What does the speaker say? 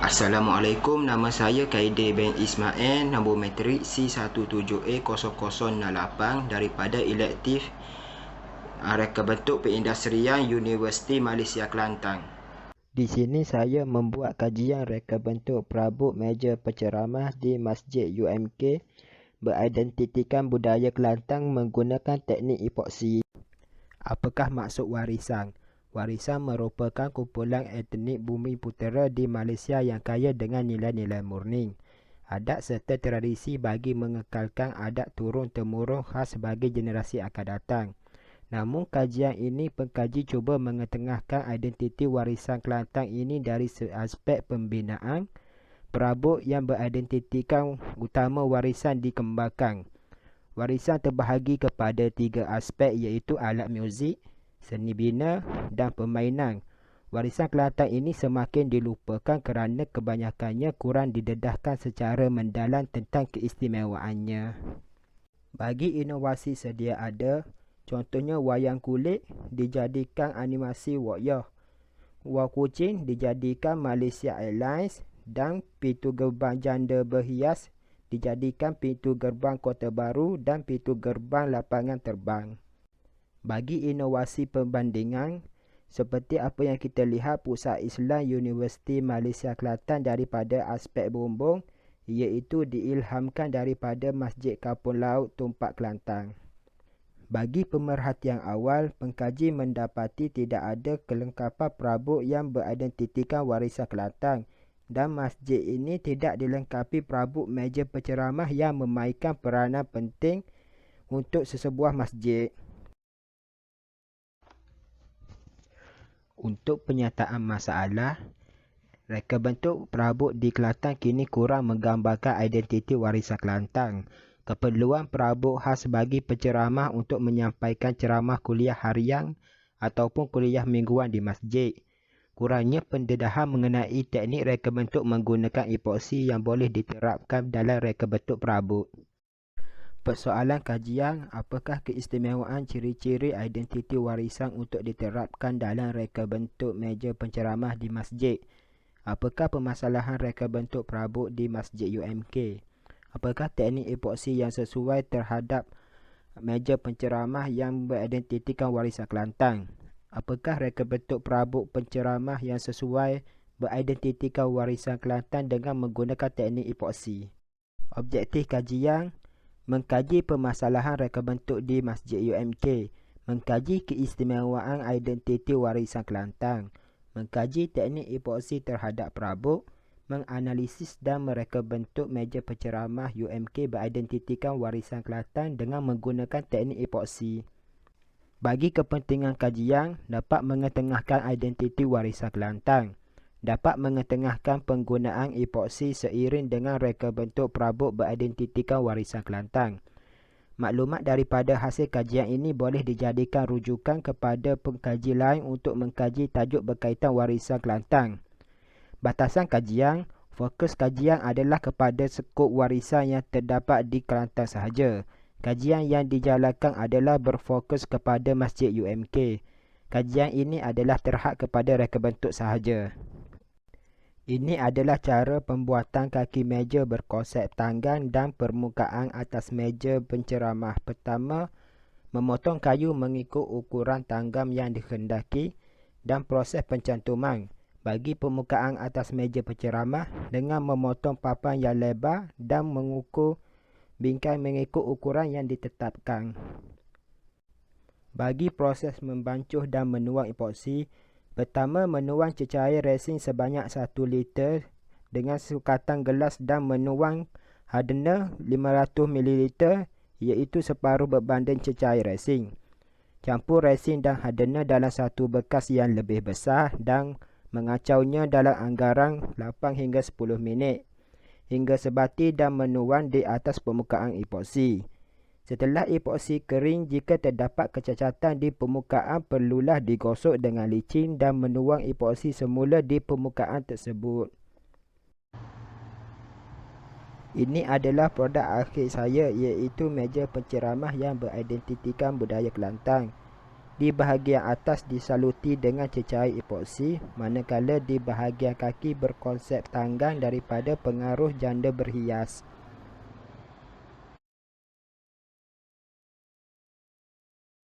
Assalamualaikum, nama saya Khairil bin Ismail, nombor matrik C17A0008 daripada elektif Reka Bentuk Perindustrian Universiti Malaysia Kelantan. Di sini saya membuat kajian reka bentuk perabot meja penceramah di Masjid UMK beridentitikan budaya Kelantan menggunakan teknik epoksi. Apakah maksud warisan? Warisan merupakan kumpulan etnik bumi putera di Malaysia yang kaya dengan nilai-nilai murni, adat serta tradisi bagi mengekalkan adat turun-temurun khas bagi generasi akan datang. Namun kajian ini pengkaji cuba mengetengahkan identiti warisan Kelantan ini dari aspek pembinaan perabot yang beridentitikan utama warisan dikembangkan. Warisan terbahagi kepada 3 aspek iaitu alat muzik, seni bina dan permainan. Warisan Kelantan ini semakin dilupakan kerana kebanyakannya kurang didedahkan secara mendalam tentang keistimewaannya. Bagi inovasi sedia ada, contohnya wayang kulit dijadikan animasi wayang, wang kucing dijadikan Malaysia Airlines dan pintu gerbang janda berhias dijadikan pintu gerbang Kota Baru dan pintu gerbang lapangan terbang. Bagi inovasi perbandingan, seperti apa yang kita lihat Pusat Islam Universiti Malaysia Kelantan daripada aspek bumbung, iaitu diilhamkan daripada Masjid Kampung Laut Tumpak Kelantan. Bagi pemerhatian awal, pengkaji mendapati tidak ada kelengkapan perabot yang beridentitikan warisan Kelantan dan masjid ini tidak dilengkapi perabot meja penceramah yang memainkan peranan penting untuk sesebuah masjid. Untuk penyataan masalah, reka bentuk perabot di Kelantan kini kurang menggambarkan identiti warisan Kelantan. Keperluan perabot khas bagi penceramah untuk menyampaikan ceramah kuliah harian ataupun kuliah mingguan di masjid. Kurangnya pendedahan mengenai teknik reka bentuk menggunakan epoksi yang boleh diterapkan dalam reka bentuk perabot. Persoalan kajian, apakah keistimewaan ciri-ciri identiti warisan untuk diterapkan dalam reka bentuk meja penceramah di masjid? Apakah permasalahan reka bentuk perabot di Masjid UMK? Apakah teknik epoksi yang sesuai terhadap meja penceramah yang beridentitikan warisan Kelantan? Apakah reka bentuk perabot penceramah yang sesuai beridentitikan warisan Kelantan dengan menggunakan teknik epoksi? Objektif kajian, mengkaji permasalahan reka bentuk di Masjid UMK, mengkaji keistimewaan identiti warisan Kelantan, mengkaji teknik epoksi terhadap perabot, menganalisis dan mereka bentuk meja penceramah UMK beridentitikan warisan Kelantan dengan menggunakan teknik epoksi. Bagi kepentingan kajian, dapat mengetengahkan identiti warisan Kelantan, dapat mengetengahkan penggunaan epoksi seiring dengan reka bentuk perabot beridentitikan warisan Kelantan. Maklumat daripada hasil kajian ini boleh dijadikan rujukan kepada pengkaji lain untuk mengkaji tajuk berkaitan warisan Kelantan. Batasan kajian, fokus kajian adalah kepada skop warisan yang terdapat di Kelantan sahaja. Kajian yang dijalankan adalah berfokus kepada Masjid UMK. Kajian ini adalah terhad kepada reka bentuk sahaja. Ini adalah cara pembuatan kaki meja berkonsep tanggang dan permukaan atas meja penceramah. Pertama, memotong kayu mengikut ukuran tanggam yang dikehendaki dan proses pencantuman bagi permukaan atas meja penceramah dengan memotong papan yang lebar dan mengukur bingkai mengikut ukuran yang ditetapkan. Bagi proses membancuh dan menuang epoksi, pertama menuang cecair resin sebanyak 1 liter dengan sukatan gelas dan menuang hardener 500 ml iaitu separuh berbanding cecair resin. Campur resin dan hardener dalam satu bekas yang lebih besar dan mengacaunya dalam anggaran 8 hingga 10 minit hingga sebati dan menuang di atas permukaan epoksi. Setelah epoksi kering, jika terdapat kecacatan di permukaan perlulah digosok dengan licin dan menuang epoksi semula di permukaan tersebut. Ini adalah produk akhir saya iaitu meja penceramah yang beridentitikan budaya Kelantan. Di bahagian atas disaluti dengan cecair epoksi, manakala di bahagian kaki berkonsep tanggang daripada pengaruh janda berhias.